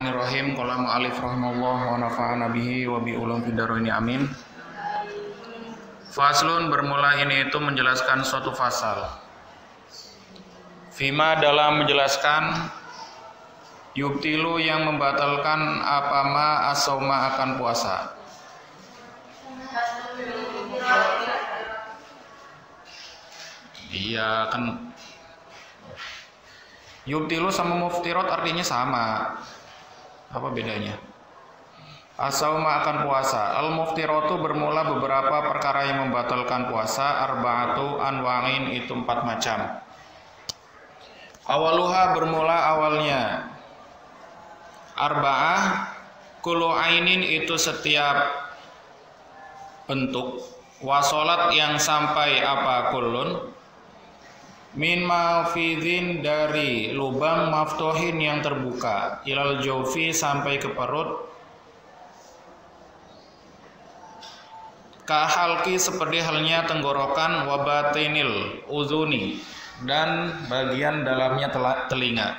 Bismillahirrahmanirrahim. Qala mu'allif rahimahullah wa nafa'ana bihi wa bi ulum fid dharain amin. Faslun, bermula ini itu menjelaskan suatu fasal. Fima, dalam menjelaskan yubtilu yang membatalkan apa ma as-sauma akan puasa. Iya kan, yubtilu sama muftirat artinya sama. Apa bedanya? As-sauma akan puasa. Al-muftiratu bermula beberapa perkara yang membatalkan puasa. Arba'atu anwa'in, itu 4 macam. Awaluha, bermula awalnya. Arba'ah kullu ainin, itu setiap bentuk. Wasolat, yang sampai apa kullun. Min mafidhin, dari lubang, maftuhin yang terbuka, ilal jawfi, sampai ke perut. Kahalki, seperti halnya tenggorokan, wabatinil uzuni, dan bagian dalamnya telinga.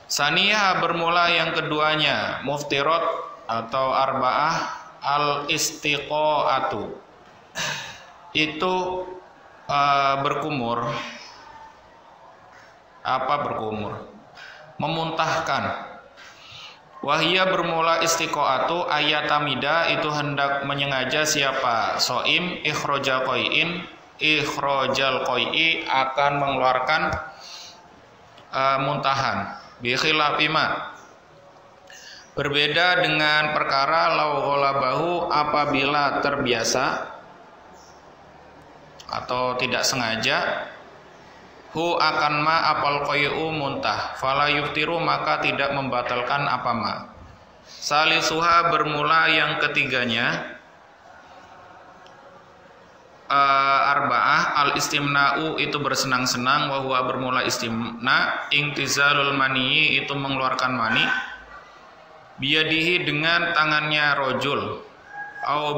Saniha, bermula yang keduanya. Muftirat atau arba'ah al-istiqo'atu, itu berkumur. Apa berkumur? Memuntahkan. Wahia, bermula istiqo'atu ayatamida, itu hendak menyengaja siapa soim ikhrojal qai'i, akan mengeluarkan muntahan. Bikhilafima, berbeda dengan perkara lau ghalabahu, apabila terbiasa atau tidak sengaja, hu akan ma apal qai'u, muntah, fala yuftiru, maka tidak membatalkan apa ma. Salisuha, bermula yang ketiganya. Arba'ah al-istimna'u, itu bersenang-senang. Wa huwa, bermula istimna. Intizalul mani, itu mengeluarkan mani. Biyadihi, dengan tangannya rojul. Au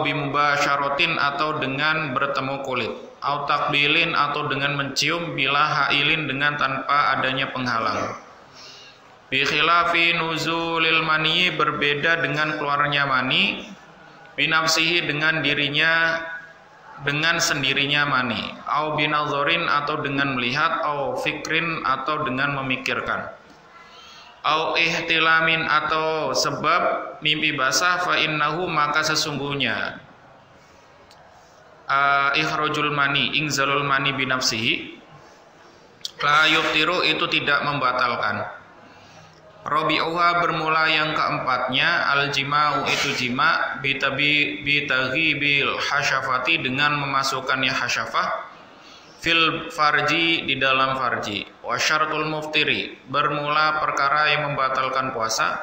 bimubasyaratin, atau dengan bertemu kulit. Au takbilin, atau dengan mencium. Bila hailin, dengan tanpa adanya penghalang. Bi khilafi nuzulil mani, berbeda dengan keluarnya mani. Binafsihi, dengan dirinya, dengan sendirinya mani. Au binazorin, atau dengan melihat. Au fikrin, atau dengan memikirkan. Au ihtilamin, atau sebab mimpi basah. Fa innahu, maka sesungguhnya ikhrajul mani, ingzalul mani binafsihi, la yuftiru, itu tidak membatalkan. Rabi'uha, bermula yang keempatnya. Al-jima'u, itu jima. Bitaghibil hasyafati, dengan memasukkannya hasyafah. Fil farji, di dalam farji. Wa syaratul muftiri, bermula perkara yang membatalkan puasa.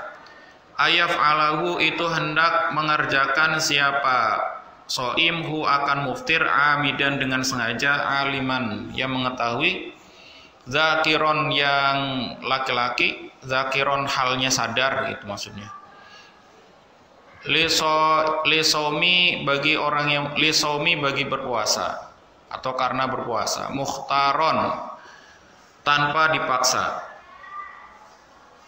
Ayaf alahu, itu hendak mengerjakan siapa soimhu akan muftir, amidan, dengan sengaja, aliman, yang mengetahui, zakiron, yang laki-laki, zakiron, halnya sadar, itu maksudnya. Lisomi, bagi orang yang lisomi, bagi berpuasa atau karena berpuasa. Mukhtaron, tanpa dipaksa.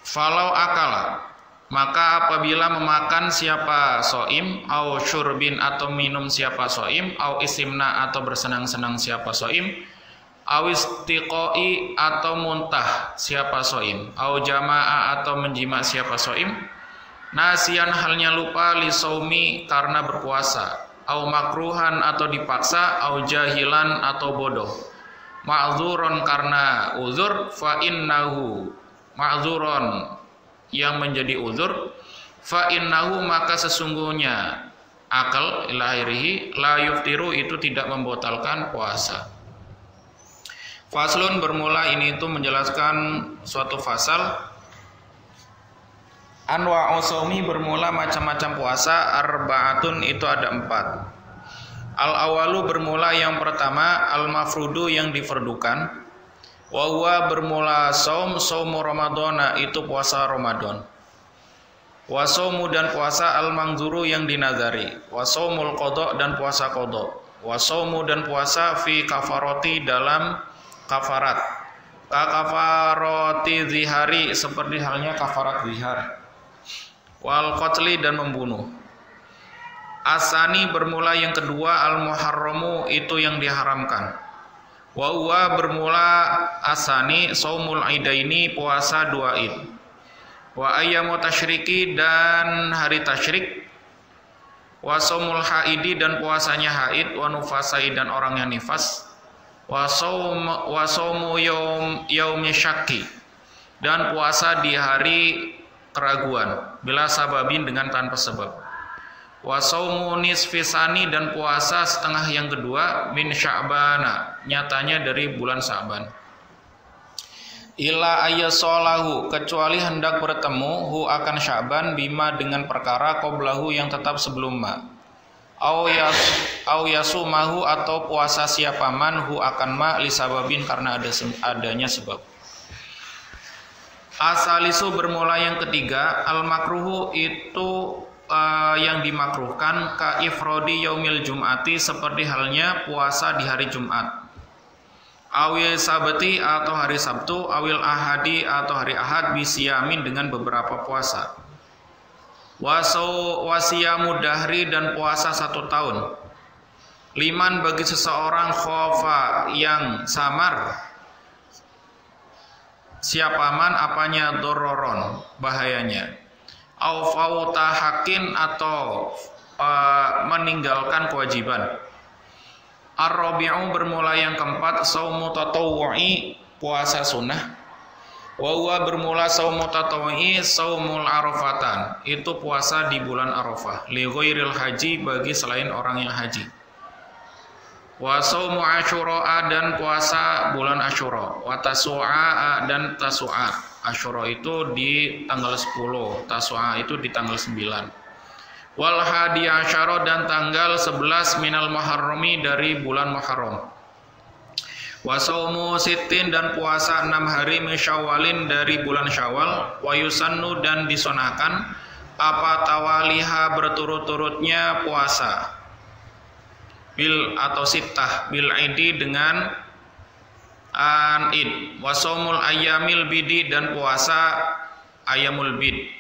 Falau akala, maka apabila memakan siapa soim, au syurbin, atau minum siapa soim, au istimna, atau bersenang-senang siapa soim, au istiqoi, atau muntah siapa soim, au jama'a, atau menjima siapa soim, nasian, halnya lupa, lisaumi, karena berpuasa, au makruhan, atau dipaksa, au jahilan, atau bodoh, ma'zuron, karena uzur, fa innahu, ma'zuron, yang menjadi uzur, fa innahu, maka sesungguhnya akal ilahirihi, la yuftiru, itu tidak membatalkan puasa. Faslun, bermula ini itu menjelaskan suatu fasal. Anwa'u shaumi, bermula macam-macam puasa. Arba'atun, itu ada 4. Al-awalu, bermula yang pertama. Al-mafrudu, yang difardukan. Wa huwa, bermula saumu ramadhana, itu puasa Ramadan. Wa saumu, dan puasa al-mangzuru, yang dinazari. Wa saumul qadha, dan puasa qadha. Wa saumu, dan puasa fi kafarati, dalam kafarat. Kafaroti zihari, seperti halnya kafarat zihar. Wal qatli, dan membunuh. Asani, bermula yang kedua, al muharramu, itu yang diharamkan. Wa huwa, bermula asani, saumul idaini, puasa 2 id. Wa ayyamu tasyriki, dan hari tasyrik. Wa saumul haidi, dan puasanya haid. Wa nufasai, dan orang yang nifas. Wa saumu yaumi syakki, dan puasa di hari keraguan, bila sababin, dengan tanpa sebab. Wa saumu nisfisani, dan puasa setengah yang kedua, min sya'bana, nyatanya dari bulan Sya'ban. Ila ayyasolahu, kecuali hendak bertemu hu akan Sya'ban, bima, dengan perkara, qoblahu, yang tetap sebelum ma. Au yasumahu, atau puasa siapa man hu akan ma, li sababin, karena adanya sebab. Asalisu, bermula yang ketiga, al makruhu, itu yang dimakruhkan, ka ifrodi yaumil jum'ati, seperti halnya puasa di hari Jumat. Awil sabati, atau hari Sabtu. Awil ahadi, atau hari Ahad, bisiyamin, dengan beberapa puasa. Wasiyamu dahri, dan puasa 1 tahun. Liman, bagi seseorang, khofa, yang samar, siapaman, apanya, dororon, bahayanya. Au fauta hakin, atau meninggalkan kewajiban. Ar-rabi'u, bermula yang keempat, saumu tatawwu'i, puasa sunnah. Wa huwa, bermula saumu tatawwu'i, saumul arafatan, itu puasa di bulan Arafah, li ghairil haji, bagi selain orang yang haji. Wa saumu asyura, dan puasa bulan Asyura. Wa tasu'a, dan tasu'a. Asyura itu di tanggal 10, tasu'a itu di tanggal 9. Wal hadi asyara, dan tanggal 11 minal muharrami, dari bulan Muharram. Wa saumu sittin, dan puasa 6 hari min Syawalin, dari bulan Syawal. Wa yusannu, dan disunahkan, apa tawaliha, berturut-turutnya puasa. Bil, atau sittah, bil idi, dengan an id. Wa saumul ayyamil bidi, dan puasa ayyamul bid.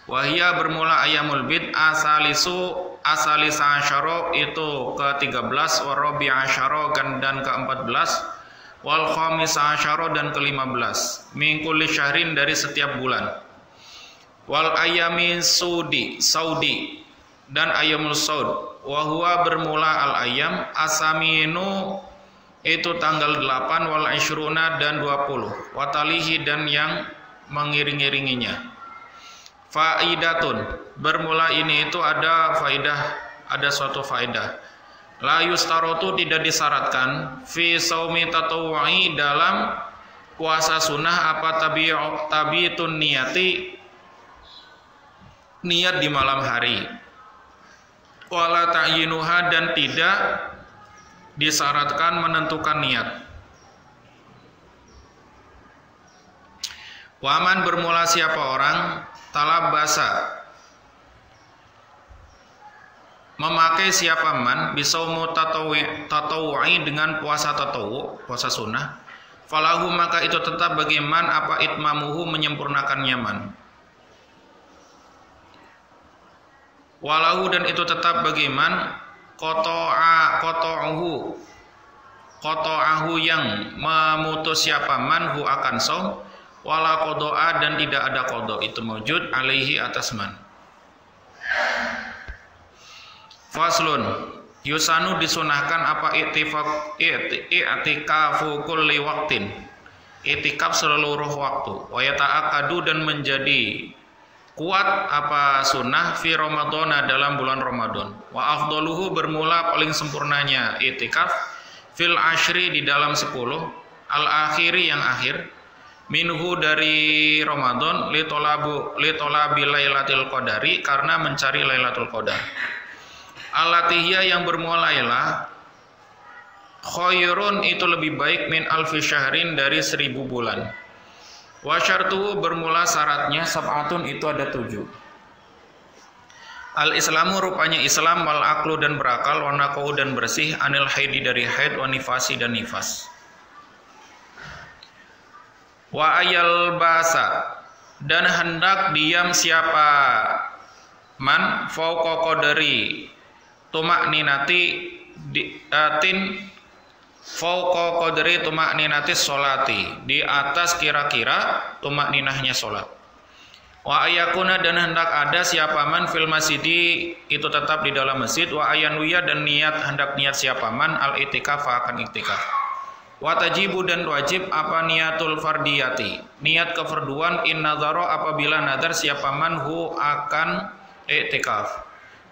Wahia, bermula ayyamul bid, asalisa asyara, itu ke-13, wa rabi asyara, dan ke-14, wal khamis asyara, dan ke-15, min kulli syahrin, dari setiap bulan. Wal ayyami saudi, dan ayyamul saud. Wa huwa, bermula al ayyam asaminu, itu tanggal 8, wal isyruna, dan 20, watalihi, dan yang mengiring-iringinya. Faidatun, bermula ini itu ada faidah, ada suatu faidah. La yustarotu, tidak disyaratkan, fi saumi tatawwu'i, dalam puasa sunnah, apa tabi'itun niyati, niat di malam hari. Wala ta'yinuha, dan tidak disyaratkan menentukan niat. Waman, bermula siapa orang, talabasa, memakai siapa man, bisaumu tatawwu'i, dengan puasa tatawwu, puasa sunnah. Falahu, maka itu tetap bagi man, apa itmamuhu, menyempurnakannya man. Walahu, dan itu tetap bagi man, qata'ahu, yang memutus siapa man, hu akan saum. Wala qada'a, dan tidak ada qada, itu mawjud alaihi, atas man. Faslun, yusanu, disunahkan, apa i'tikafu kulli waqtin, i'tikaf seluruh waktu. Wa yata'akadu, dan menjadi kuat, apa sunnah, fi Ramadhana, dalam bulan Ramadan. Wa afdaluhu, bermula paling sempurnanya i'tikaf, fil ashri, di dalam 10, al akhiri, yang akhir, minhu, dari Ramadan, litolabi lailatul qadari, karena mencari lailatul qadar. Alatihya, yang bermula lailah, khairun, itu lebih baik, min alfi syahrin, dari 1000 bulan. Wa syartuhu, bermula syaratnya, sab'atun, itu ada 7. Al-islamu, rupanya Islam, wal aqlu, dan berakal, wa naqau, dan bersih, anil haidi, dari haid, wa nifasi, dan nifas. Wa ayal basa, dan hendak diam siapa man fauqa qadari tumakninati fauqa qadri tumakninatis sholati, di atas kira-kira tumakninahnya sholat. Wa ayakuna, dan hendak ada siapa man fil masjidi, itu tetap di dalam masjid. Wa ayanuya, dan hendak niat siapa man al itikaf, akan iktikaf. Wa tajibu, dan wajib apa niatul fardiyati, niat kefarduan in nadhara, apabila nadar siapa man hu akan iktikaf.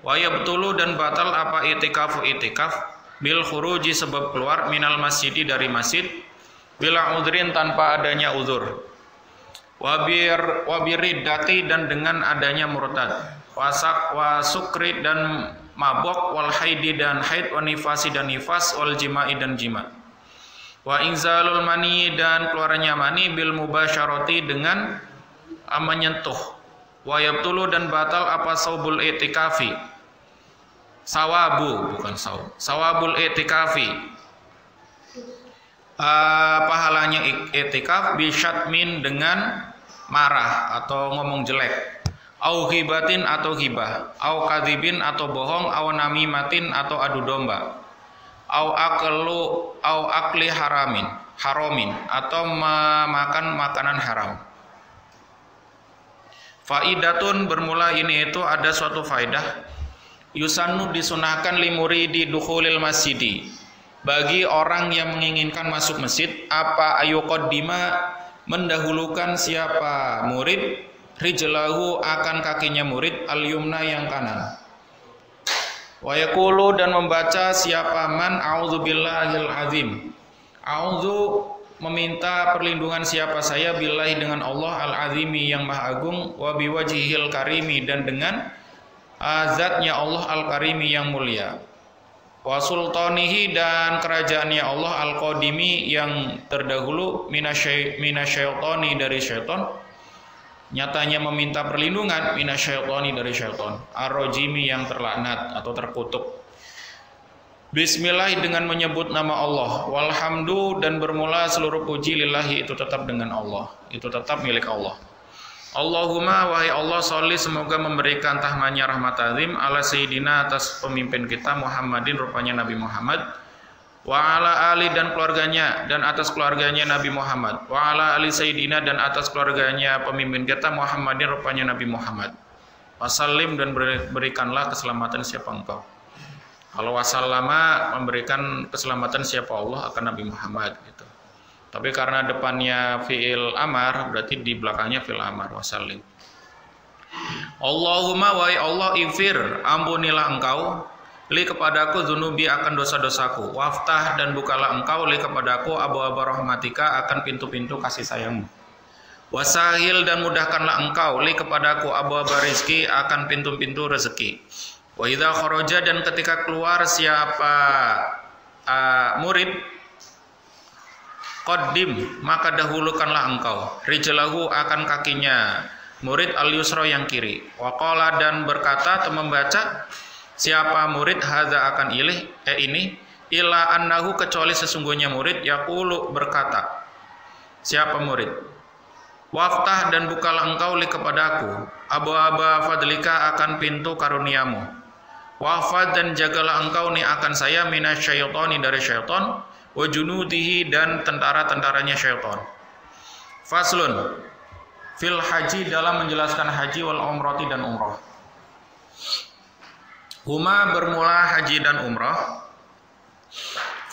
Wa yabtulu, dan batal apa itikafu itikaf bil khuruji, sebab keluar minal masjidi, dari masjid, bila udhrin, tanpa adanya uzur. Wabiriddati, dan dengan adanya murtad. Wa sukri, dan mabok. Wal haidi, dan haid. Wa nifasi, dan nifas. Wal jima'i, dan jima'. Wa inzalul mani, dan keluarnya mani bil mubasyarati, dengan menyentuh. Wa yabtulu, dan batal apa saubul itikafi, sawabu, bukan saub, sawabul itikafi, pahalanya itikaf bisyatmin, dengan marah atau ngomong jelek, au ghibatin, atau ghibah, au kadzibin, atau bohong, au namimatin, atau adu domba, au akli haramin, atau memakan makanan haram. Faidatun, bermula ini itu ada suatu faidah. Yusannu, disunahkan limuridi dukhulil masjidi, bagi orang yang menginginkan masuk masjid, apa ayuqaddima, mendahulukan siapa murid, rijlahu, akan kakinya murid, al-yumna, yang kanan. Wa yaqulu, dan membaca siapa man a'udzubillahil azim, a'udzu, meminta perlindungan siapa saya, billahi, dengan Allah, al-azimi, yang maha agung, wa biwajhihil karimi, dan dengan zatnya Allah, al-karimi, yang mulia, wa sultanihi, dan kerajaannya Allah, al-qadimi, yang terdahulu, minasyaitani, dari syaitan. Nyatanya meminta perlindungan minasyaitani, dari syaitan, ar-rajimi, yang terlaknat atau terkutuk. Bismillah, dengan menyebut nama Allah. Walhamdu, dan bermula seluruh puji lillahi, itu tetap dengan Allah, itu tetap milik Allah. Allahumma, wahai Allah, sholli, semoga memberikan tahmanya rahmat azim ala sayyidina, atas pemimpin kita Muhammadin, rupanya Nabi Muhammad, wa ala ali, dan keluarganya, dan atas keluarganya Nabi Muhammad, wa ala ali sayyidina, dan atas keluarganya pemimpin kita Muhammadin, rupanya Nabi Muhammad. Wasallim, dan berikanlah keselamatan siapa engkau. Kalau wasallama, memberikan keselamatan siapa Allah akan Nabi Muhammad gitu. Tapi karena depannya fi'il amar, berarti di belakangnya fi'il amar, wasallim. Allahumma, wahai Allah, ifir, ampunilah engkau, li, kepadaku, dzunubi, akan dosa-dosaku, waftah, dan bukalah engkau, li, kepadaku, abu-abu rahmatika, akan pintu-pintu kasih sayangmu, wasahil, dan mudahkanlah engkau, li, kepadaku, abu-abu rizki, akan pintu-pintu rezeki, wa idza kharaja, dan ketika keluar siapa murid, qaddim, maka dahulukanlah engkau, rijlahu, akan kakinya murid, al-yusra, yang kiri, waqala, dan berkata atau membaca siapa murid, hadza, akan ini, illa annahu, kecuali sesungguhnya murid, yaqulu, berkata siapa murid, waftah, dan bukalah engkau, li, kepadaku, abu-aba fadlika, akan pintu karuniamu, wafad, dan jagalah engkau ni akan saya, minasyaitani, dari syaitan, wa junudihi, dan tentara-tentaranya syaitan. Faslun fil haji, dalam menjelaskan haji, wal umrati, dan umrah. Huma, bermula haji dan umrah,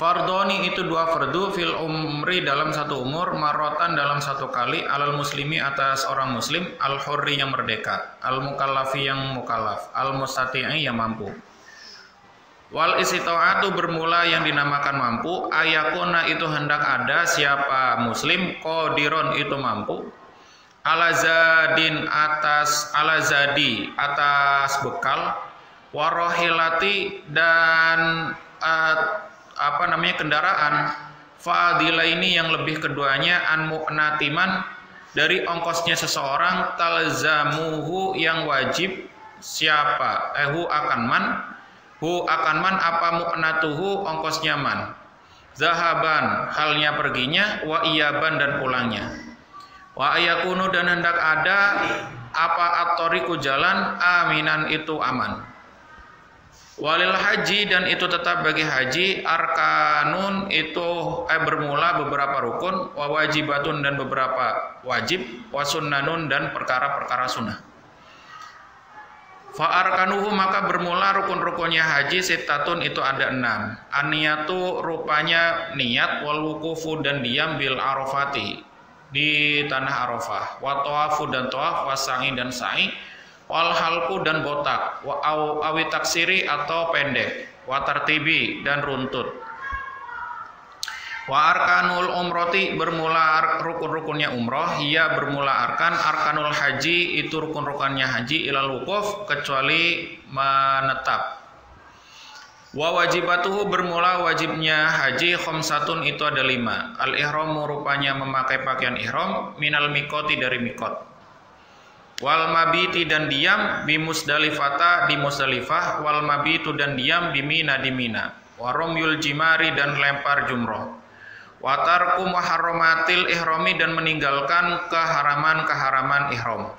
fardoni, itu dua fardu, fil umri, dalam satu umur, marotan, dalam satu kali, alal muslimi, atas orang muslim, al hurri, yang merdeka, al mukallafi, yang mukallaf, al mustati'i, yang mampu. Wal istita'atu, bermula yang dinamakan mampu, ayakuna, itu hendak ada siapa muslim, qadiron, itu mampu, ala zadin, atas atas bekal, warohilati, dan kendaraan, fadilaini, yang lebih keduanya, an mu'natiman, dari ongkosnya seseorang, talzamuhu, yang wajib siapa, hu akan man, apa mu'natuhu, ongkosnya man, zahaban, halnya perginya, wa iyaban, dan pulangnya. Wa ayakunu dan hendak ada apa at-tariqu jalan aminan itu aman. Walil haji dan itu tetap bagi haji arkanun itu bermula beberapa rukun, wa wajibatun dan beberapa wajib, wa sunnanun dan perkara-perkara sunnah. Fa arkanuhu maka bermula rukun-rukunnya haji sittatun itu ada 6. An-niyatu rupanya niat, wal wuqufu dan diam bil arafati di tanah Arafah, wa tawafu dan tawaf, wa sa'i dan sa'i, wal halqu dan botak, wa awi taksiri atau pendek, wa tartibi dan runtut. Wa arkanul umroti bermula rukun-rukunnya umroh, ia bermula arkanul haji itu rukun-rukunnya haji ilal wukuf kecuali menetap. Wa wajibatuhu bermula wajibnya haji khamsatun itu ada 5. Al-ihramu rupanya memakai pakaian ihram minal mikoti dari mikot. Wal mabiti dan diam bi Musdalifata di Musdalifah, wal mabitu dan diam di Mina di Mina. Wa ramyul jimari dan lempar jumroh. Wa tarku muharramatil ihrami dan meninggalkan keharaman-keharaman ihram.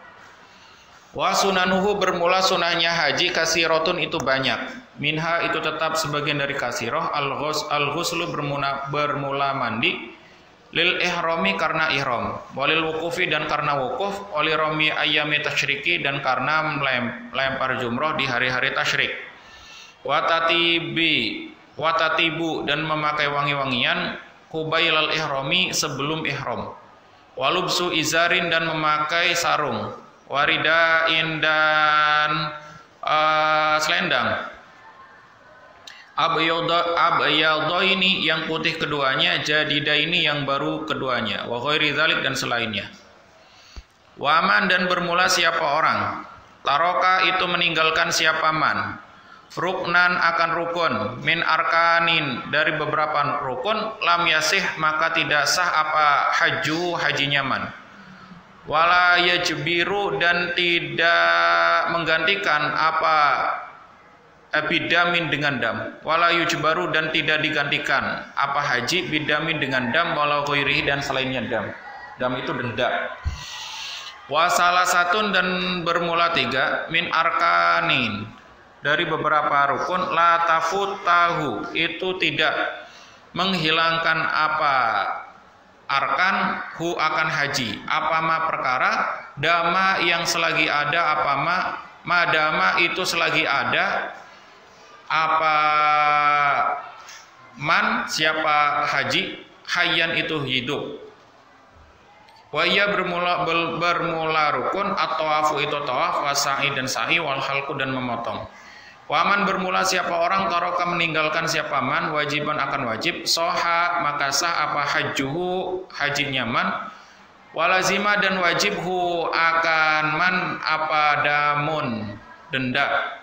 Wa sunanuhu bermula sunahnya haji kasirotun itu banyak. Minha itu tetap sebagian dari kasiroh. Al-ghuslu bermula mandi. Lil ihrami karena ihram. Walil wukufi dan karena wukuf. Walil rami ayyami tasyriki dan karena melempar jumroh di hari-hari tasyrik. Watatibu dan memakai wangi-wangian. Qubailal ihrami sebelum ihram. Walubsu izarin dan memakai sarung. Waridain dan selendang. Abyadaini yang putih keduanya, jadidaini yang baru keduanya, wa ghairi dzalik dan selainnya. Waman dan bermula siapa orang, taroka itu meninggalkan siapa man, ruknan akan rukun, min arkanin dari beberapa rukun, lam yasih maka tidak sah apa hajinya man. Wala yajbiru dan tidak menggantikan apa bidamin dengan dam, wala yujbaru dan tidak digantikan apa haji bidamin dengan dam, walau ghairihi dan selainnya dam itu denda. Wa salasatun dan bermula 3 min arkanin dari beberapa rukun, la tafutahu itu tidak menghilangkan apa arkan hu akan haji apa ma perkara dama yang selagi ada apa madama itu selagi ada apa man siapa haji hayyan itu hidup. Wa ia bermula rukun at-tawafu itu tawaf, wa sa'i dan sa'i, wal halqu dan memotong. Waman bermula siapa orang taroka meninggalkan siapa man wajiban akan wajib, soha maka sah apa hajuhu hajinya man, walazima dan wajibhu akan man apa damun denda.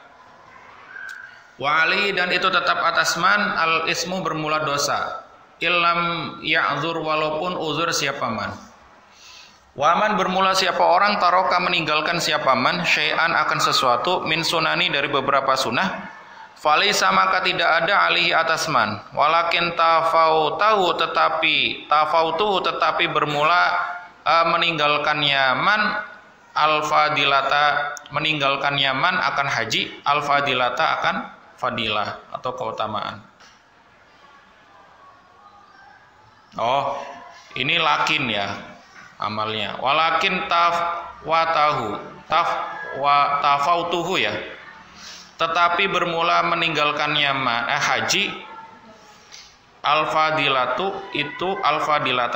Wali dan itu tetap atas man al ismu bermula dosa, illam ya'dzur walaupun uzur siapa man. Waman bermula siapa orang taroka meninggalkan siapa man syai'an akan sesuatu min sunani dari beberapa sunnah, falisa maka tidak ada alihi atas man, walakin tafautuhu tetapi bermula meninggalkannya man al-fadilata meninggalkannya man akan haji, al-fadilata akan fadilah atau keutamaan. Oh, ini lakin ya amalnya. Walakin tafautuhu ya. Tetapi bermula meninggalkannya haji al-fadilata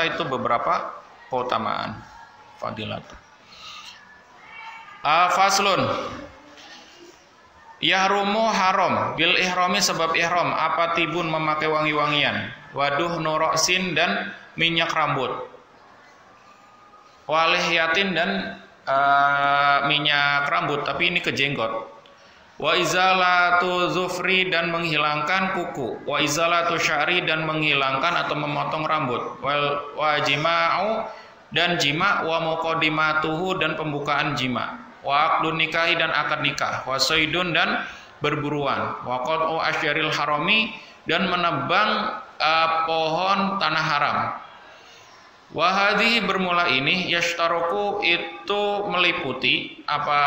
itu beberapa keutamaan. Fadilatu. Faslun. Yahrumu haram bil ihrami sebab ihram apa tibun memakai wangi-wangian, waduh nuroksin dan minyak rambut, walihyatin dan minyak rambut tapi ini ke jenggot, wa izalatu zufri dan menghilangkan kuku, wa izalatu sya'ri dan menghilangkan atau memotong rambut, wa jima'u dan jima, wa muqaddimatuhu dan pembukaan jima, wa aqdun nikahi dan akad nikah, wa saydun dan berburuan, wa qat'u asyaril harami dan menebang pohon tanah haram, Wahadi bermula ini yashtaroku itu meliputi apa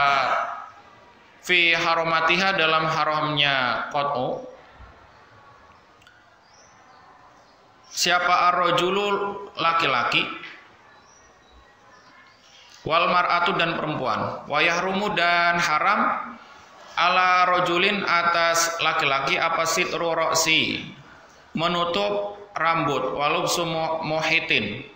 fi haromatiha dalam haramnya qat'u. Siapa ar-rajulu laki-laki, wal mar'atu dan perempuan, wa yahrumu dan haram ala rajulin atas laki-laki apa sitru ra'si menutup rambut, walubsu muhitin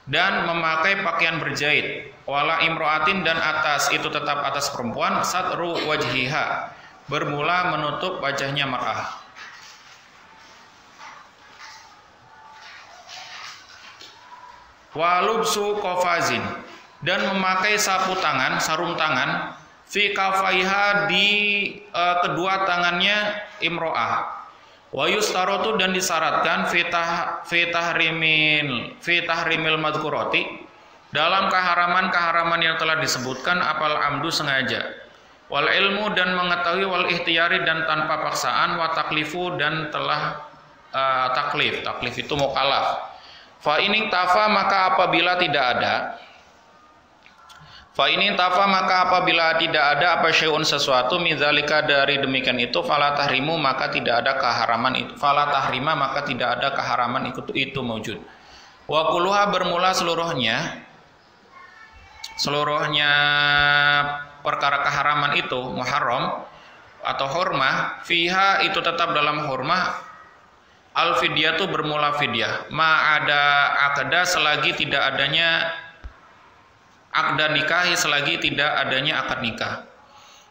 dan memakai pakaian berjahit, wala imro'atin dan atas itu tetap atas perempuan satru wajhiha bermula menutup wajahnya mar'ah. Walubsu qafazin dan memakai sapu tangan, sarung tangan fi kafaiha di kedua tangannya imro'ah. Wa yustarotu dan disyaratkan fi tahrimil madhkurati dalam keharaman yang telah disebutkan apal amdu sengaja, wal ilmu dan mengetahui, wal ihtiyari dan tanpa paksaan, wa taklifu dan telah taklif itu mukallaf. Fa ini tafa maka apabila tidak ada apa syai'un sesuatu midzalika dari demikian itu fala tahrimu maka tidak ada keharaman itu, fala tahrima maka tidak ada keharaman itu maujud. Wa kulluha bermula seluruhnya perkara keharaman itu muharram atau hurmah fiha itu tetap dalam hurmah al fidyah itu bermula fidyah ma ada akda selagi tidak adanya akda nikahi selagi tidak adanya akad nikah.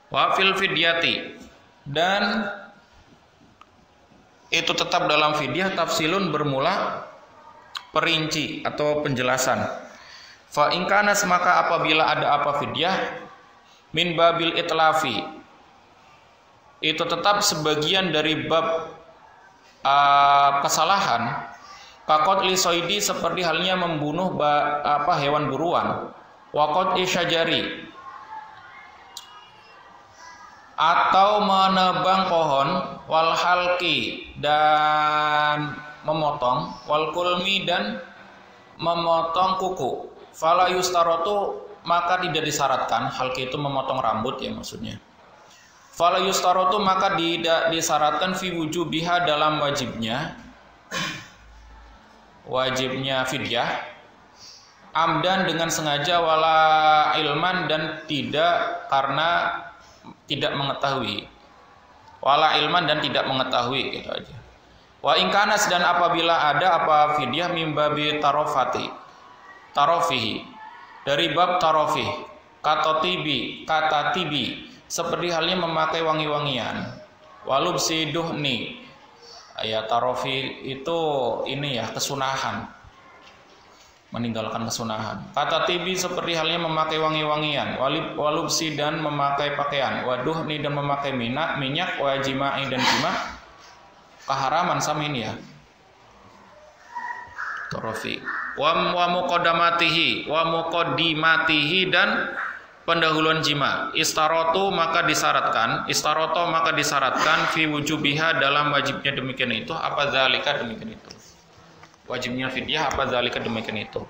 Wa fil fidyati dan itu tetap dalam fidyah tafsilun bermula perinci atau penjelasan. Fa in kana maka apabila ada apa fidyah min babil itlafi itu tetap sebagian dari bab kesalahan, kakot lisoidi seperti halnya membunuh hewan buruan, wakot isyajari atau menebang pohon, wal halki dan memotong, wal kulmi dan memotong kuku, fala yustarotu maka tidak disyaratkan, halki itu memotong rambut ya maksudnya. Fala yustarotu maka tidak disyaratkan fi wujubiha dalam wajibnya fidyah amdan dengan sengaja, wala ilman dan tidak karena tidak mengetahui, wala ilman dan tidak mengetahui gitu aja. Wa ingkanas dan apabila ada apa fidyah mimbabi tarofihi dari bab tarofih kata tibi seperti halnya memakai wangi-wangian, walubsi duhni ya tarofi itu ini ya kesunahan, meninggalkan kesunahan. Kata tibi seperti halnya memakai wangi-wangian, walubsi dan memakai pakaian, waduhni dan memakai minyak, wajimai dan jima, keharaman sama ini ya tarofi. Wa muqaddimatihi dan pendahuluan jima. Istaroto maka disyaratkan fi wujubiha dalam wajibnya demikian itu apa zalika demikian itu. Wajibnya fidyah apa zalika demikian itu.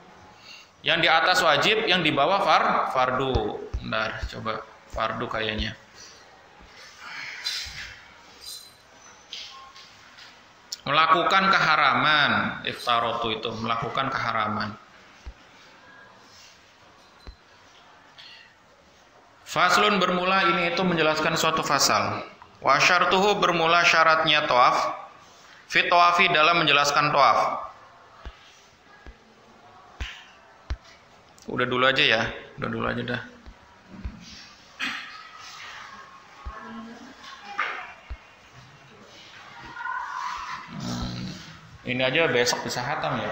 Yang di atas wajib, yang di bawah fardu. Bentar, coba fardu kayaknya. Melakukan keharaman, iftarotu itu melakukan keharaman. Faslun bermula ini itu menjelaskan suatu fasal. Wa syartuhu bermula syaratnya tawaf. Fit tawafi dalam menjelaskan tawaf. Udah dulu aja ya. Udah dulu aja dah. Ini aja besok bisa hatam ya.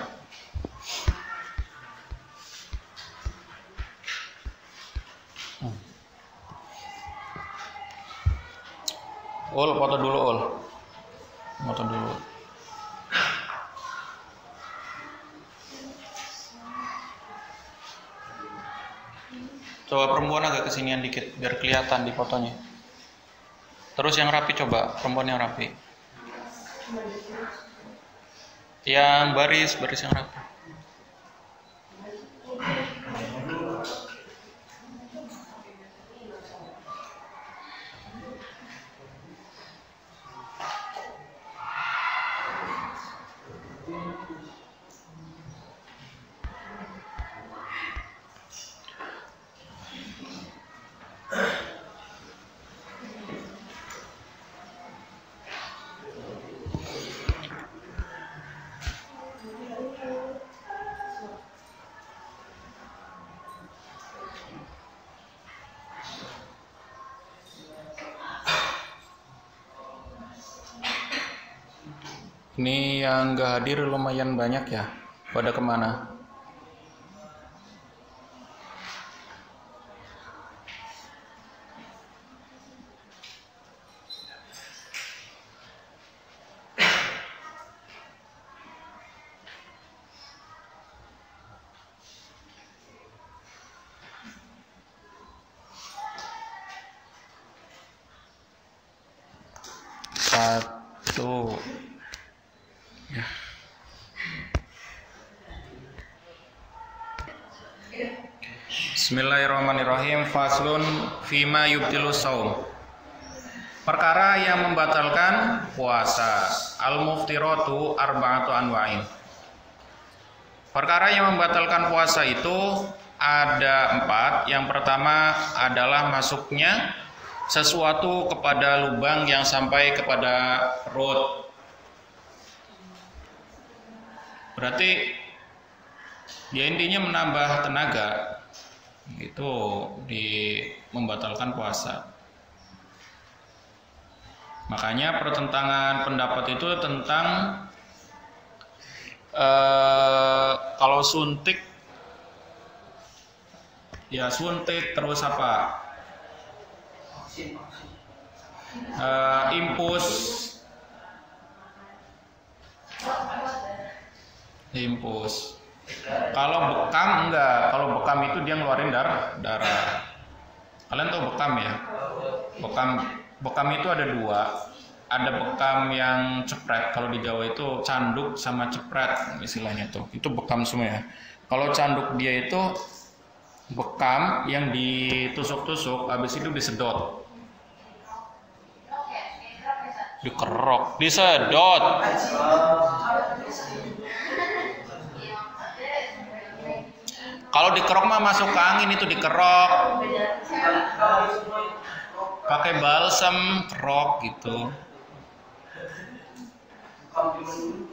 Foto dulu, foto dulu. Coba perempuan agak kesinian dikit biar kelihatan di fotonya. Terus yang rapi coba, perempuan yang rapi. Yang baris yang rapi. Ini yang nggak hadir lumayan banyak ya. Pada kemana? Satu. Ya. Bismillahirrahmanirrahim. Faslun fima yubtilu saum. Perkara yang membatalkan puasa. Al-muftiratu arba'atu anwa'in. Perkara yang membatalkan puasa itu ada 4. Yang pertama adalah masuknya sesuatu kepada lubang yang sampai kepada perut. Berarti ya intinya menambah tenaga. Itu membatalkan puasa. Makanya pertentangan pendapat itu tentang kalau suntik ya suntik, terus apa? Impus. Kalau bekam enggak. Kalau bekam itu dia ngeluarin darah. Kalian tahu bekam ya? Bekam itu ada 2. Ada bekam yang cepret. Kalau di Jawa itu canduk sama cepret istilahnya tuh. Itu bekam semua ya. Kalau canduk dia itu bekam yang ditusuk-tusuk, habis itu disedot. Dikerok, disedot. Kalau dikerok mah masuk ke angin, itu dikerok. Pakai balsam, kerok gitu.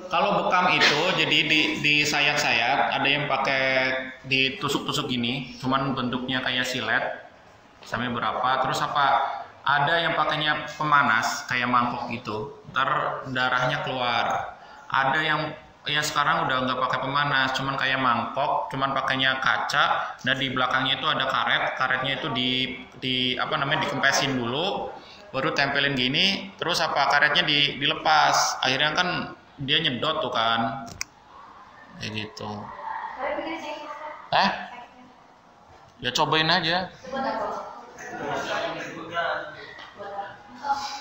Kalau bekam itu jadi disayat-sayat, ada yang pakai ditusuk-tusuk gini, cuman bentuknya kayak silet. Sampai berapa? Terus apa? Ada yang pakainya pemanas kayak mangkok gitu, ntar darahnya keluar. Ada yang sekarang udah nggak pakai pemanas, cuman kayak mangkok, cuman pakainya kaca, dan di belakangnya itu ada karetnya itu dikempesin dulu, baru tempelin gini, terus karetnya dilepas, akhirnya kan dia nyedot tuh kan, kayak gitu. Ya cobain aja.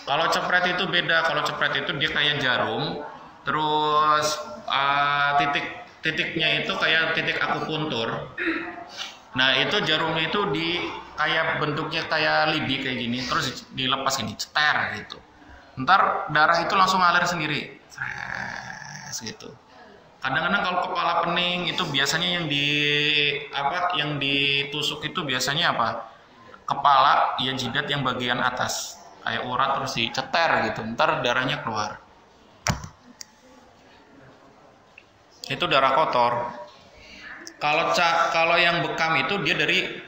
Kalau cepret itu beda. Kalau cepret itu dia kayak jarum, terus titiknya itu kayak titik akupuntur. Nah itu jarumnya itu kayak bentuknya kayak lidi kayak gini, terus dilepas gini, ceter gitu. Ntar darah itu langsung ngalir sendiri, gitu. Kadang-kadang kalau kepala pening itu biasanya yang ditusuk itu biasanya apa? Kepala, ya jidat yang bagian atas, kayak urat, terus diceter gitu, ntar darahnya keluar. Itu darah kotor. Kalau yang bekam itu dia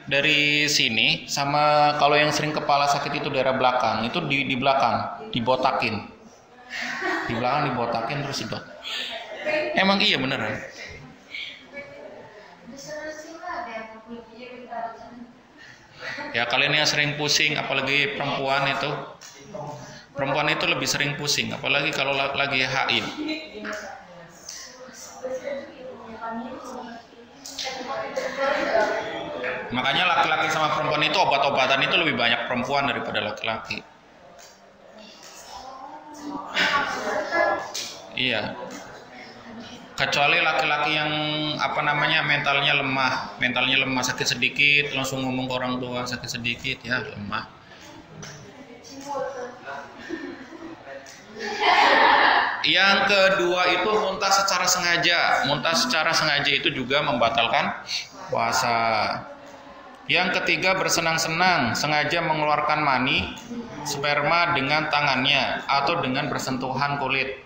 dari sini, sama kalau yang sering kepala sakit itu daerah belakang, itu di belakang dibotakin. Di belakang dibotakin terus sedot. Emang iya beneran. Ya kalian yang sering pusing, apalagi perempuan itu lebih sering pusing, apalagi kalau lagi haid. Makanya laki-laki sama perempuan itu obat-obatan itu lebih banyak perempuan daripada laki-laki. Iya. Kecuali laki-laki yang mentalnya lemah, sakit sedikit langsung ngomong ke orang tua, sakit sedikit ya lemah. Yang kedua itu muntah secara sengaja itu juga membatalkan puasa. Yang ketiga bersenang-senang, sengaja mengeluarkan mani, sperma dengan tangannya atau dengan bersentuhan kulit.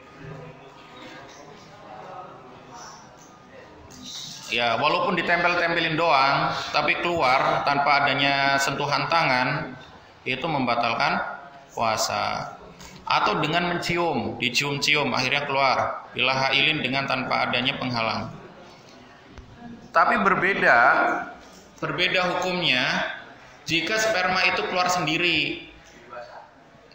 Ya, walaupun ditempel-tempelin doang, tapi keluar tanpa adanya sentuhan tangan, itu membatalkan puasa. atau dengan mencium, dicium-cium akhirnya keluar, bila hailin dengan tanpa adanya penghalang. Tapi berbeda hukumnya jika sperma itu keluar sendiri,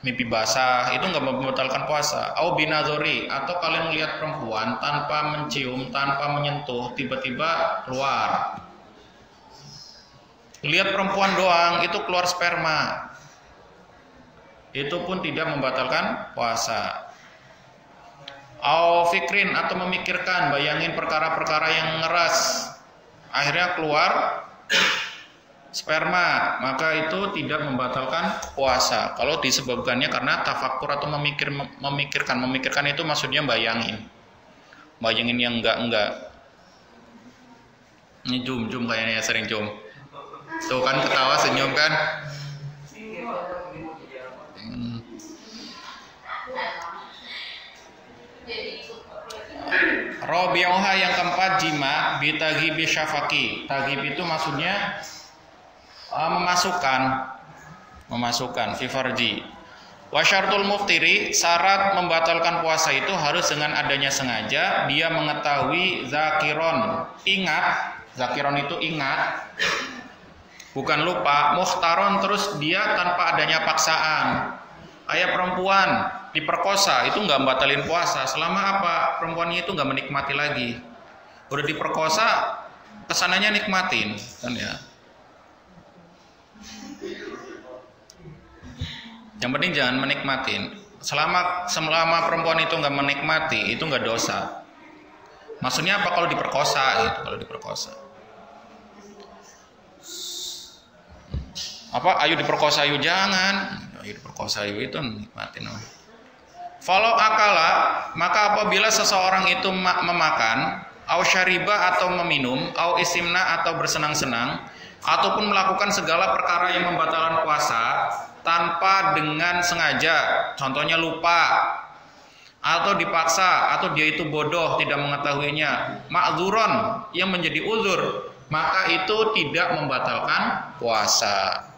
mimpi basah, itu nggak membatalkan puasa. Au binadzori, atau kalian melihat perempuan tanpa mencium, tanpa menyentuh, tiba-tiba keluar. Lihat perempuan doang, itu keluar sperma. Itu pun tidak membatalkan puasa. Au fikrin, atau memikirkan, bayangin perkara-perkara yang ngeras, akhirnya keluar sperma, maka itu tidak membatalkan puasa. Kalau disebabkannya karena tafakur atau memikirkan itu maksudnya bayangin yang enggak. Ini jum kayaknya sering jum. Tuh kan ketawa senyum kan. Robi'uha yang keempat jima bitaghibi syafaqi. Taghib itu maksudnya memasukkan fi farji. Wa syartul muftiri, syarat membatalkan puasa itu harus dengan adanya sengaja, dia mengetahui zakiron, ingat, zakiron itu ingat, bukan lupa, mukhtaron terus dia tanpa adanya paksaan. Kayak perempuan diperkosa itu nggak batalin puasa selama apa? Perempuannya itu nggak menikmati lagi. Udah diperkosa, kesananya nikmatin, kan ya. Yang penting jangan menikmatin. Selama perempuan itu nggak menikmati, itu nggak dosa. Maksudnya apa kalau diperkosa gitu? Kalau diperkosa, apa? Ayo diperkosa, ayo jangan. Ayo diperkosa, ayo itu nikmatin. Falau akala, maka apabila seseorang itu memakan, au syariba atau meminum, au istimna atau bersenang-senang, ataupun melakukan segala perkara yang membatalkan puasa tanpa dengan sengaja, contohnya lupa atau dipaksa atau dia itu bodoh tidak mengetahuinya, ma'dzuron yang menjadi uzur, maka itu tidak membatalkan puasa.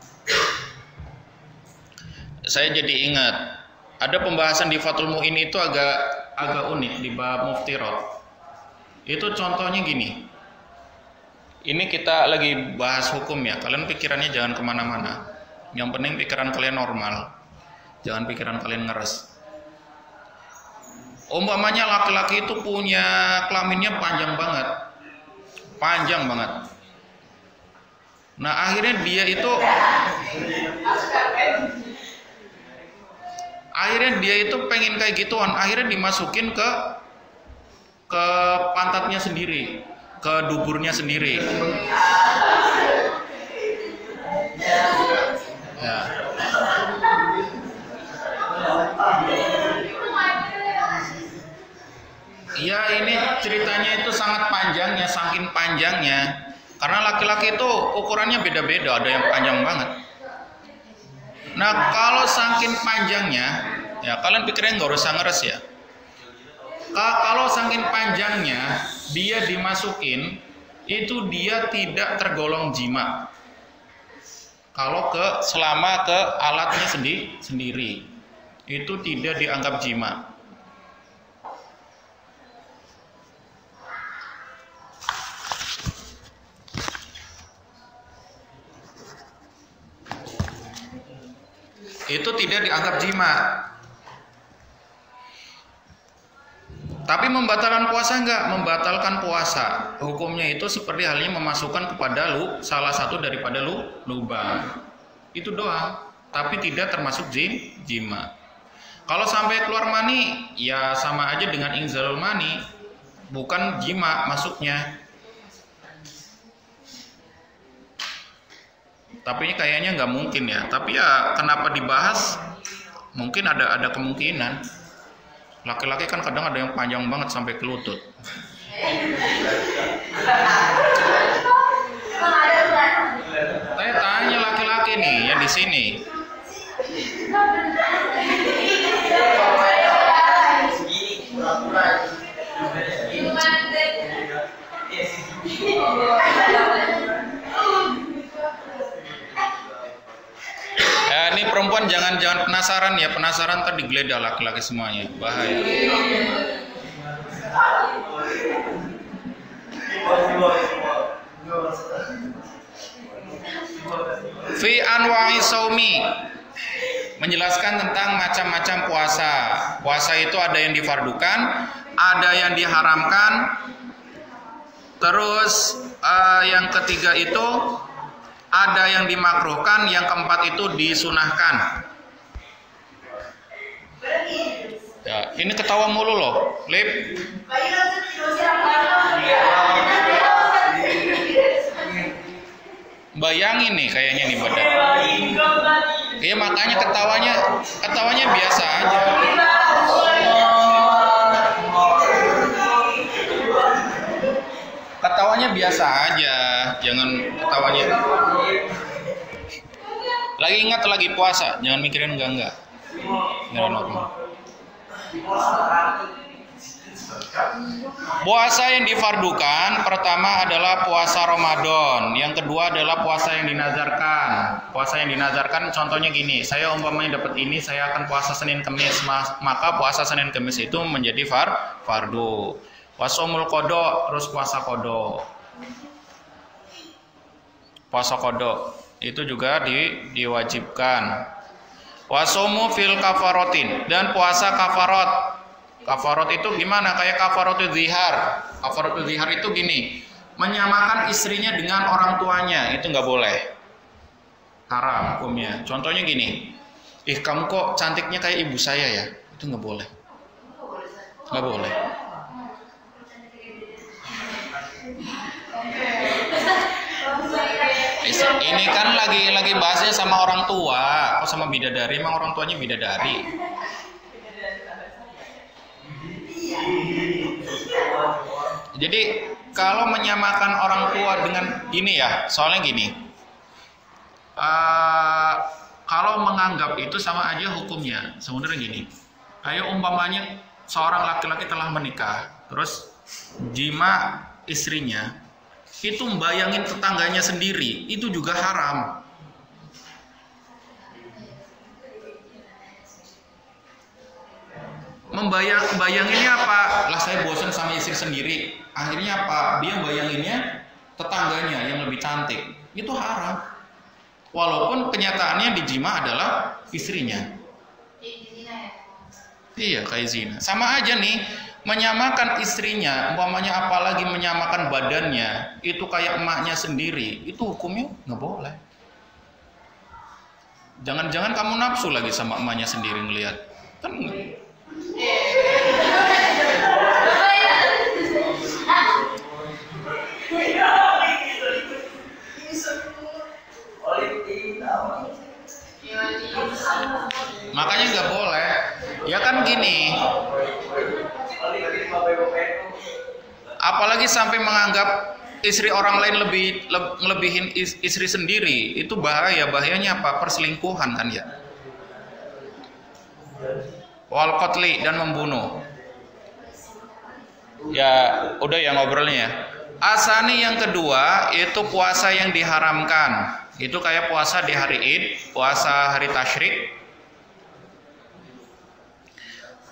Saya jadi ingat ada pembahasan di Fathul Mu'in itu agak unik di bab muftirat. Itu contohnya gini. Ini kita lagi bahas hukum ya. Kalian pikirannya jangan kemana-mana. Yang penting pikiran kalian normal. Jangan pikiran kalian ngeres. Umpamanya laki-laki itu punya kelaminnya panjang banget. Nah akhirnya dia itu pengen kayak gituan. Akhirnya dimasukin ke pantatnya sendiri, ke duburnya sendiri. Ya. Ya ini ceritanya itu sangat panjangnya, saking panjangnya. Karena laki-laki itu ukurannya beda-beda, ada yang panjang banget. Nah kalau saking panjangnya, ya kalian pikirnya nggak usah ngeres ya. Kalau saking panjangnya dia dimasukin, itu dia tidak tergolong jima. Kalau selama ke alatnya sendiri, itu tidak dianggap jima. Itu tidak dianggap jima. Tapi membatalkan puasa enggak? Membatalkan puasa. Hukumnya itu seperti halnya memasukkan kepada salah satu daripada lubang. Itu doang. Tapi tidak termasuk jima. Kalau sampai keluar mani, ya sama aja dengan inzalul mani. Bukan jima masuknya. Tapi ini kayaknya nggak mungkin ya. Tapi ya kenapa dibahas? Mungkin ada kemungkinan. Laki-laki kan kadang ada yang panjang banget sampai ke lutut. Saya tanya laki-laki nih yang di sini. Ini perempuan jangan penasaran ya, penasaran ntar digeledah laki-laki semuanya, bahaya. Fi anwa'i saumi, menjelaskan tentang macam-macam puasa. Puasa itu ada yang difardukan, ada yang diharamkan. Terus yang ketiga itu ada yang dimakruhkan, yang keempat itu disunahkan. Ya, ini ketawa mulu loh, Lip. Bayangin nih kayaknya nih badan. Iya makanya ketawanya biasa aja. Ketawanya biasa aja, jangan ketawanya. Lagi ingat lagi puasa, jangan mikirin enggak. Puasa yang difardukan pertama adalah puasa Ramadan, yang kedua adalah puasa yang dinazarkan. Puasa yang dinazarkan contohnya gini, saya umpamanya dapat ini, saya akan puasa Senin Kemis, maka puasa Senin Kemis itu menjadi fardu. Wasomul kodo, terus puasa kodo. Puasa kodo itu juga diwajibkan. Wasomu fil kafarotin, dan puasa kafarot. Kafarot itu gimana? Kayak kafarotu zihar. Kafarotu zihar itu gini, menyamakan istrinya dengan orang tuanya, itu nggak boleh. Haram hukumnya. Contohnya gini, kamu kok cantiknya kayak ibu saya ya, itu nggak boleh. Nggak boleh. Ini kan lagi bahasnya sama orang tua, kok sama bidadari, emang orang tuanya bidadari. Jadi kalau menyamakan orang tua dengan ini ya, soalnya gini, kalau menganggap itu sama aja hukumnya, sebenarnya gini. Kayak umpamanya seorang laki-laki telah menikah, terus jima istrinya, itu membayangin tetangganya sendiri, itu juga haram. Bayanginnya apa? Lah saya bosan sama istri sendiri. Akhirnya apa? Dia bayanginnya tetangganya yang lebih cantik. Itu haram. Walaupun kenyataannya dijima adalah istrinya. Iya, kayak zina. Sama aja nih, menyamakan istrinya, umpamanya apalagi menyamakan badannya, itu kayak emaknya sendiri, itu hukumnya nggak boleh. Jangan-jangan kamu nafsu lagi sama emaknya sendiri ngelihat. Kan makanya nggak boleh. Ya kan gini, apalagi sampai menganggap istri orang lain lebihin istri sendiri, itu bahayanya apa? Perselingkuhan kan ya. Wal qatli, dan membunuh. Ya udah ya ngobrolnya ya. Asani yang kedua itu puasa yang diharamkan. Itu kayak puasa di hari Id, puasa hari tasyrik.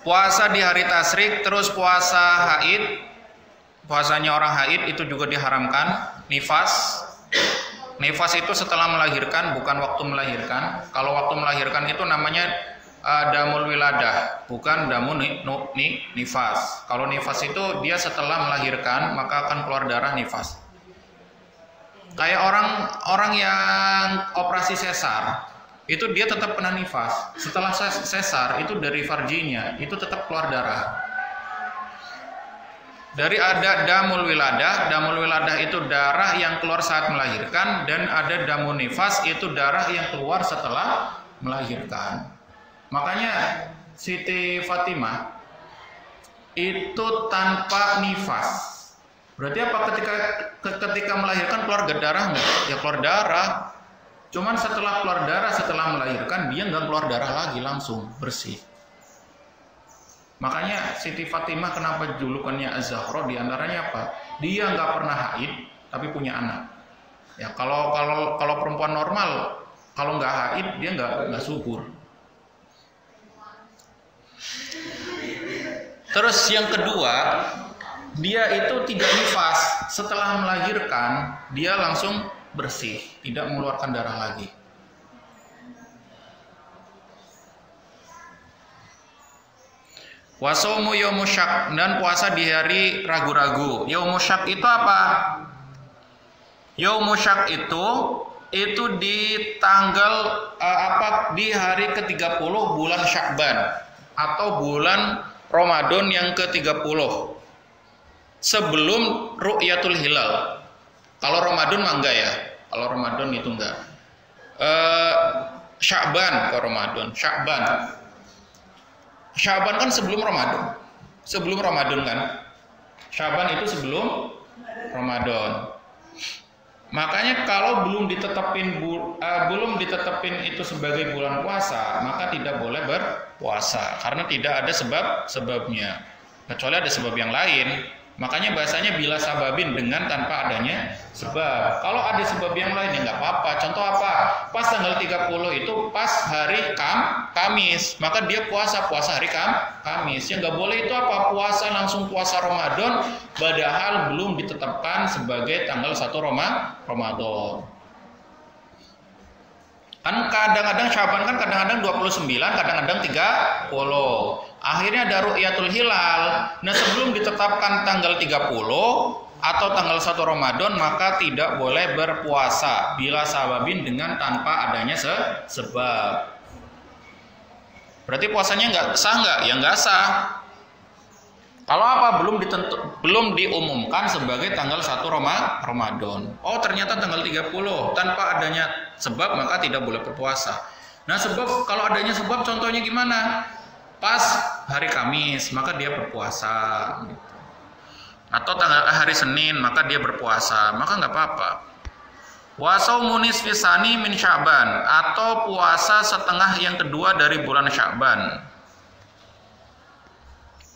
Puasa di hari tasyrik, terus puasa haid. Puasanya orang haid itu juga diharamkan. Nifas. Nifas itu setelah melahirkan, bukan waktu melahirkan. Kalau waktu melahirkan itu namanya damul wiladah, bukan damun nifas. Kalau nifas itu dia setelah melahirkan, maka akan keluar darah nifas. Kayak orang yang operasi sesar, itu dia tetap kena nifas. Setelah sesar itu dari farjinya itu tetap keluar darah. Dari ada damul wiladah itu darah yang keluar saat melahirkan, dan ada damun nifas itu darah yang keluar setelah melahirkan. Makanya Siti Fatimah itu tanpa nifas. Berarti apa? Ketika melahirkan keluar darah nggak? Ya keluar darah. Cuman setelah keluar darah, setelah melahirkan dia nggak keluar darah lagi, langsung bersih. Makanya Siti Fatimah kenapa julukannya Az-Zahra? Di antaranya apa? Dia nggak pernah haid tapi punya anak. Ya kalau perempuan normal Kalau nggak haid dia nggak subur. Terus yang kedua, dia itu tidak nifas. Setelah melahirkan, dia langsung bersih, tidak mengeluarkan darah lagi. Wasaumu yaumusyak, dan puasa di hari ragu-ragu. Yaumusyak itu apa? Yaumusyak itu di tanggal di hari ke-30 bulan Sya'ban atau bulan Ramadan yang ke-30. Sebelum ru'yatul hilal. Kalau Ramadan mah enggak ya. Kalau Ramadan itu enggak. Sya'ban ke Ramadan. Sya'ban kan sebelum Ramadan. Sebelum Ramadan kan. Sya'ban itu sebelum Ramadan. Makanya kalau belum ditetapin itu sebagai bulan puasa, maka tidak boleh berpuasa karena tidak ada sebabnya. Kecuali ada sebab yang lain. Makanya bahasanya bila sababin, dengan tanpa adanya sebab. Kalau ada sebab yang lain ya nggak apa-apa. Contoh apa? Pas tanggal 30 itu pas hari Kamis, maka dia puasa hari Kamis. Yang nggak boleh itu apa? Puasa langsung puasa Ramadan, padahal belum ditetapkan sebagai tanggal 1 Ramadan. Kan kadang-kadang Syaban kan kadang-kadang 29, kadang-kadang 30. Akhirnya ada ru'yatul hilal. Nah, sebelum ditetapkan tanggal 30 atau tanggal 1 Ramadan, maka tidak boleh berpuasa bila sababin, dengan tanpa adanya sebab. Berarti puasanya nggak sah nggak? Ya nggak sah. Kalau apa? Belum diumumkan sebagai tanggal 1 Ramadan. Oh, ternyata tanggal 30. Tanpa adanya sebab maka tidak boleh berpuasa. Nah, sebab, kalau adanya sebab contohnya gimana? Pas hari Kamis maka dia berpuasa. Atau hari Senin maka dia berpuasa, maka nggak apa-apa. Wa saumu nisfi tsani min Sya'ban, atau puasa setengah yang kedua dari bulan Sya'ban.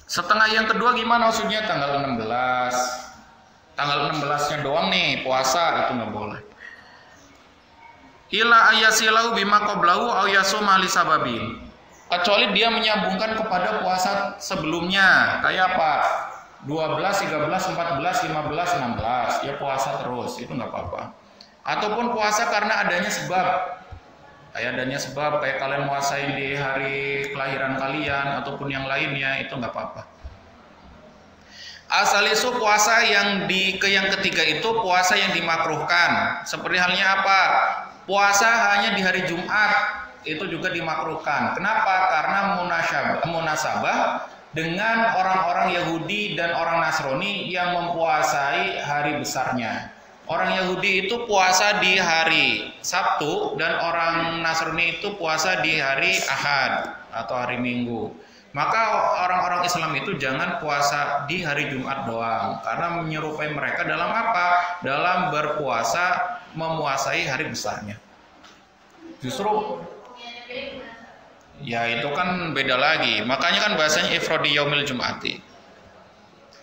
Setengah yang kedua gimana maksudnya? Tanggal 16. Tanggal 16-nya doang nih puasa, itu nggak boleh. Ila ayasilahu bima qablahu aw yasuma li sababin. Kecuali dia menyambungkan kepada puasa sebelumnya. Kayak apa? 12, 13, 14, 15, 16. Ya puasa terus, itu nggak apa-apa. Ataupun puasa karena adanya sebab. Kayak kalian puasain di hari kelahiran kalian ataupun yang lainnya, itu nggak apa-apa. Asal isu puasa yang ketiga itu puasa yang dimakruhkan. Seperti halnya apa? Puasa hanya di hari Jumat, itu juga dimakruhkan. Kenapa? Karena munasabah dengan orang-orang Yahudi dan orang Nasrani yang mempuasai hari besarnya. Orang Yahudi itu puasa di hari Sabtu dan orang Nasrani itu puasa di hari Ahad atau hari Minggu. Maka orang-orang Islam itu jangan puasa di hari Jumat doang, karena menyerupai mereka dalam apa? Dalam berpuasa memuasai hari besarnya. Justru ya itu kan beda lagi. Makanya kan bahasanya ifradi yaumil jum'ati.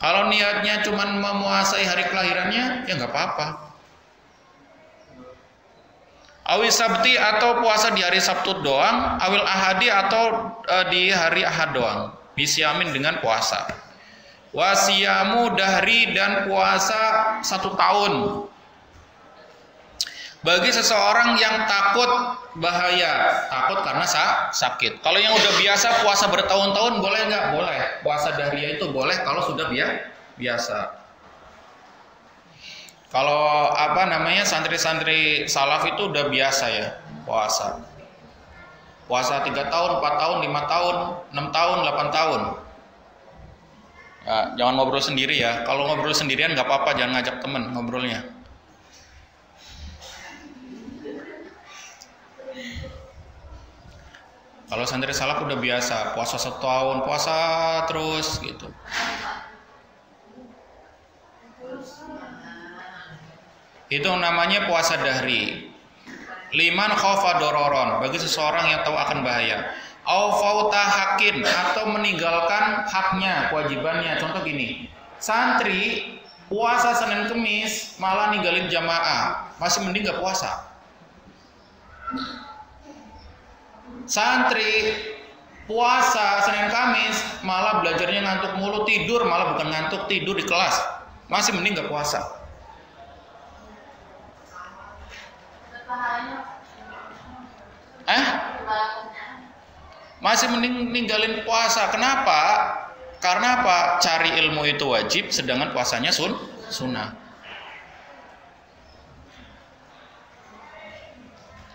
Kalau niatnya cuma memuasai hari kelahirannya, ya nggak apa-apa. Awil sabti, atau puasa di hari Sabtu doang. Awil ahadi, atau di hari Ahad doang. Bisyamin, dengan puasa. Wasiyamu dahri, dan puasa 1 tahun. Bagi seseorang yang takut bahaya, takut karena sakit. Kalau yang udah biasa puasa bertahun-tahun boleh nggak? Boleh. Puasa dahriyah itu boleh kalau sudah biasa. Kalau santri-santri salaf itu udah biasa ya puasa. Puasa 3 tahun, 4 tahun, 5 tahun, 6 tahun, 8 tahun. Ya, jangan ngobrol sendiri ya. Kalau ngobrol sendirian nggak apa-apa, jangan ngajak temen ngobrolnya. Kalau santri salaf udah biasa puasa 1 tahun, puasa terus gitu. Itu namanya puasa dahri. Liman khaufa dororon, bagi seseorang yang tahu akan bahaya. Au fauta hakin, atau meninggalkan haknya, kewajibannya. Contoh gini, santri puasa Senin Kemis malah ninggalin jamaah, masih mending gak puasa. Santri puasa Senin Kamis malah belajarnya ngantuk mulu, tidur malah bukan ngantuk, tidur di kelas. Masih mending gak puasa. Masih mending ninggalin puasa. Kenapa? Karena apa? Cari ilmu itu wajib, sedangkan puasanya sunnah.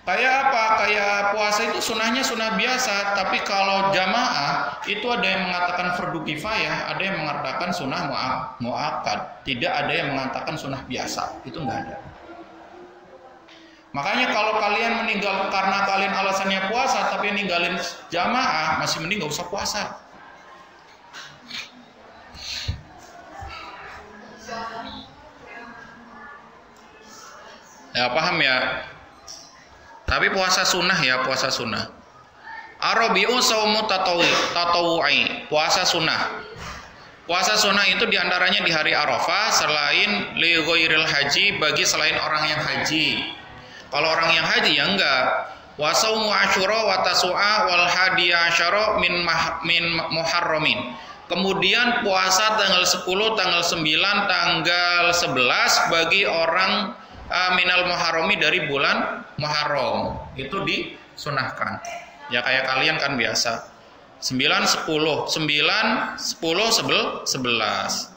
Kayak apa? Kayak puasa itu sunnahnya sunnah biasa, tapi kalau jamaah itu ada yang mengatakan fardu kifayah, ada yang mengatakan sunnah muakkad, tidak ada yang mengatakan sunnah biasa, itu enggak ada. Makanya kalau kalian meninggal karena kalian alasannya puasa, tapi ninggalin jamaah, masih mending nggak usah puasa. Ya paham ya? Tapi puasa sunnah ya, puasa sunnah. Arabi'u saumu tatawu'i, puasa sunnah. Puasa sunnah itu diantaranya di hari Arafah, selain li ghairil haji, bagi selain orang yang haji. Kalau orang yang haji ya enggak. Wa saumu asyura wa tasu'a wal hadiya asyara min muharramin. Kemudian puasa tanggal 10, tanggal 9, tanggal 11 bagi orang minal muharrami, dari bulan Muharram. Itu disunahkan. Ya kayak kalian kan biasa. 9, 10, 9, 10, 11.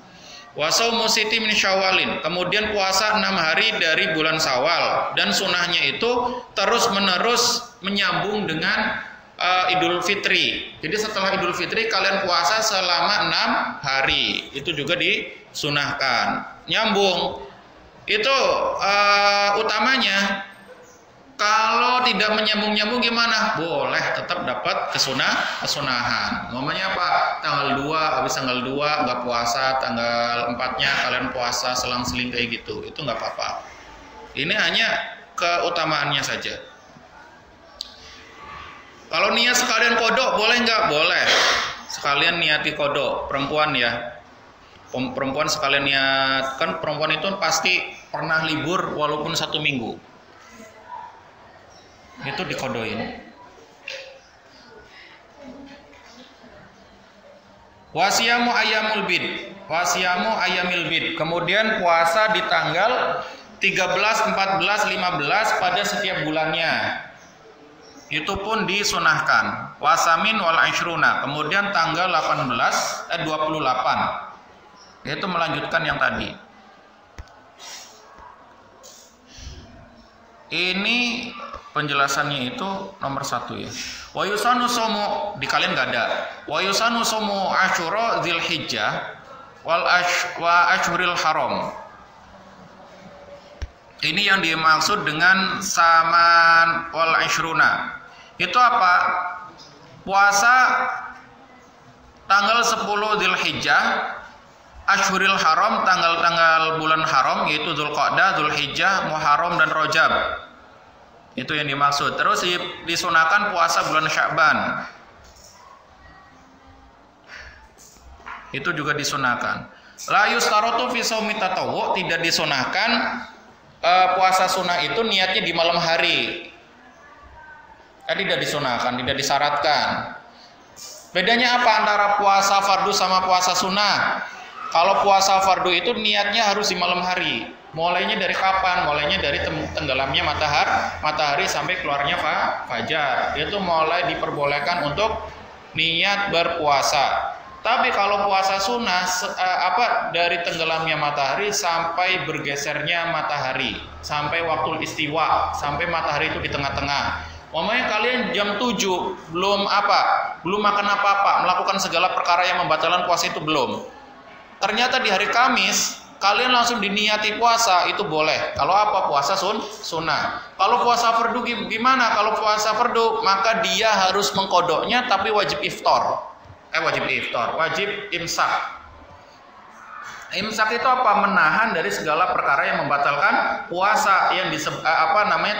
Wa saumu siti min syawalin. Kemudian puasa 6 hari dari bulan Syawal, dan sunahnya itu terus menerus menyambung dengan Idul Fitri. Jadi setelah Idul Fitri kalian puasa selama 6 hari. Itu juga disunahkan. Nyambung. Itu utamanya. Kalau tidak menyambung-nyambung gimana? Boleh tetap dapat kesunahan. Namanya apa? Tanggal 2, habis tanggal 2 nggak puasa, tanggal 4-nya kalian puasa selang-seling kayak gitu. Itu nggak apa-apa. Ini hanya keutamaannya saja. Kalau niat sekalian kodok, boleh nggak? Boleh. Sekalian niati kodok, perempuan ya. Perempuan sekalian niat, kan perempuan itu pasti pernah libur walaupun 1 minggu. Itu dikodoin. Wasiyamu ayamul bid, wasiyamu ayamil bid. Kemudian puasa di tanggal 13, 14, 15 pada setiap bulannya. Itu pun disunahkan. Wasamin wal ashruna. Kemudian tanggal 28. Itu melanjutkan yang tadi. Ini penjelasannya itu nomor 1 ya. Wa yusanu somu, di kalian gak ada. Wa yusanu somu asyura dzilhijjah wa ashhuril haram. Ini yang dimaksud dengan saman wal ashruna. Itu apa? Puasa tanggal 10 Dzulhijjah, Ashhuril Haram, tanggal-tanggal bulan haram, yaitu Dzulqa'dah, Dzulhijjah, Muharram dan Rajab. Itu yang dimaksud. Terus disunahkan puasa bulan Sya'ban. Itu juga disunahkan. La yustaratu fi shaumi tatawwu, tidak disunahkan puasa sunnah itu niatnya di malam hari. Tidak disunahkan, tidak disyaratkan. Bedanya apa antara puasa fardu sama puasa sunnah? Kalau puasa fardu itu niatnya harus di malam hari. Mulainya dari kapan? Mulainya dari tenggelamnya matahari sampai keluarnya fajar. Itu mulai diperbolehkan untuk niat berpuasa. Tapi kalau puasa sunnah dari tenggelamnya matahari sampai bergesernya matahari, sampai waktu istiwa, sampai matahari itu di tengah-tengah. Umpamanya kalian jam 7 belum makan apa-apa, melakukan segala perkara yang membatalkan puasa itu belum. Ternyata di hari Kamis kalian langsung diniati puasa, itu boleh. Kalau apa? Puasa sunnah. Kalau puasa fardu gimana? Kalau puasa fardu maka dia harus mengkodoknya, tapi wajib iftar. Wajib imsak. Imsak itu apa? Menahan dari segala perkara yang membatalkan puasa, yang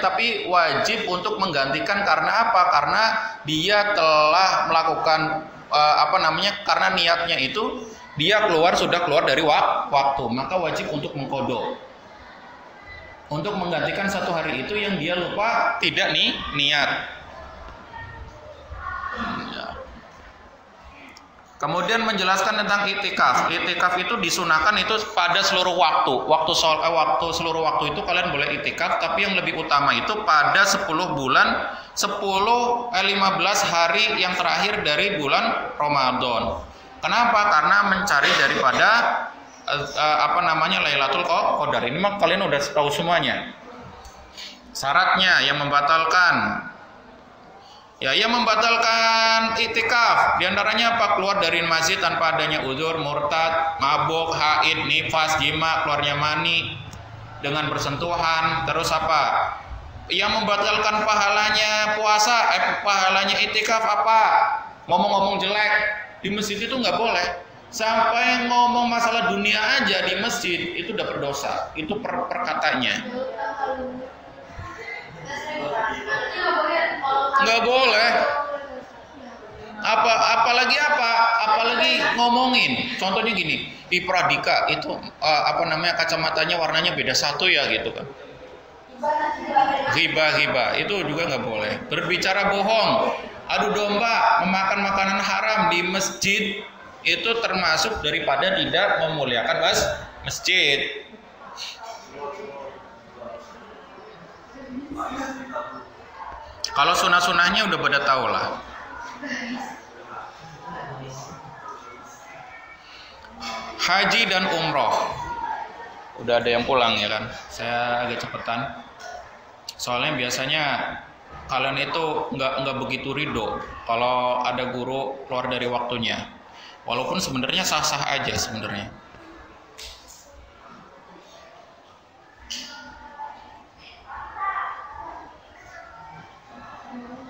tapi wajib untuk menggantikan. Karena apa? Karena dia telah melakukan karena niatnya itu dia sudah keluar dari waktu, maka wajib untuk mengkodok, untuk menggantikan satu hari itu yang dia lupa tidak niat. Kemudian menjelaskan tentang itikaf. Itikaf itu disunahkan itu pada seluruh waktu. Waktu seluruh waktu itu kalian boleh itikaf, tapi yang lebih utama itu pada 10 bulan, 15 hari yang terakhir dari bulan Ramadan. Kenapa? Karena mencari daripada Lailatul Qadar. Ini mah kalian udah tahu semuanya. Syaratnya yang membatalkan yang membatalkan itikaf diantaranya apa? Keluar dari masjid tanpa adanya uzur, murtad, mabuk, haid, nifas, jima, keluarnya mani dengan bersentuhan. Terus apa? Yang membatalkan pahalanya puasa, pahalanya itikaf apa? Ngomong-ngomong jelek di masjid itu nggak boleh. Sampai ngomong masalah dunia aja di masjid itu udah berdosa. Itu perkatanya. Nggak boleh. Apalagi ngomongin. Contohnya gini, di Pradika itu kacamatanya warnanya beda satu ya gitu kan. Ghibah itu juga nggak boleh. Berbicara bohong, adu domba, memakan makanan haram di masjid itu termasuk daripada tidak memuliakan masjid. Kalau sunah-sunahnya udah pada tahu lah. Haji dan umroh. Udah ada yang pulang ya kan? Saya agak cepetan. Soalnya biasanya kalian itu nggak begitu ridho kalau ada guru keluar dari waktunya. Walaupun sebenarnya sah-sah aja sebenarnya.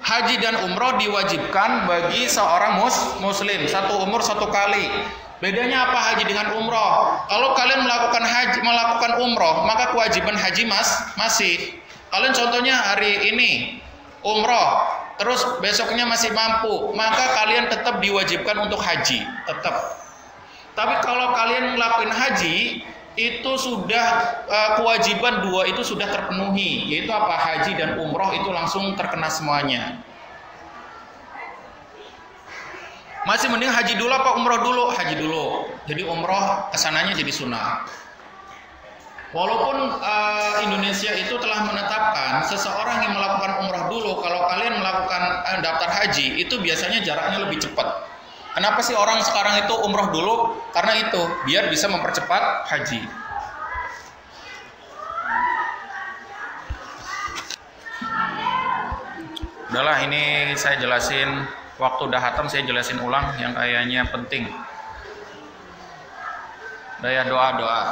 Haji dan umroh diwajibkan bagi seorang muslim, satu umur satu kali. Bedanya apa haji dengan umroh? Kalau kalian melakukan umroh, maka kewajiban haji masih. Kalian contohnya hari ini umroh, terus besoknya masih mampu, maka kalian tetap diwajibkan untuk haji, tetap. Tapi kalau kalian ngelakuin haji, itu sudah kewajiban dua itu sudah terpenuhi, yaitu apa? Haji dan umroh itu langsung terkena semuanya. Masih mending haji dulu apa umroh dulu? Haji dulu. Jadi umroh kesananya jadi sunnah. Walaupun Indonesia itu telah menetapkan seseorang yang melakukan umroh dulu, kalau kalian melakukan daftar haji itu biasanya jaraknya lebih cepat. Kenapa sih orang sekarang itu umroh dulu? Karena itu, biar bisa mempercepat haji. Udahlah, ini saya jelasin. Waktu udah hatam saya jelasin ulang yang kayaknya penting. Udah ya, doa.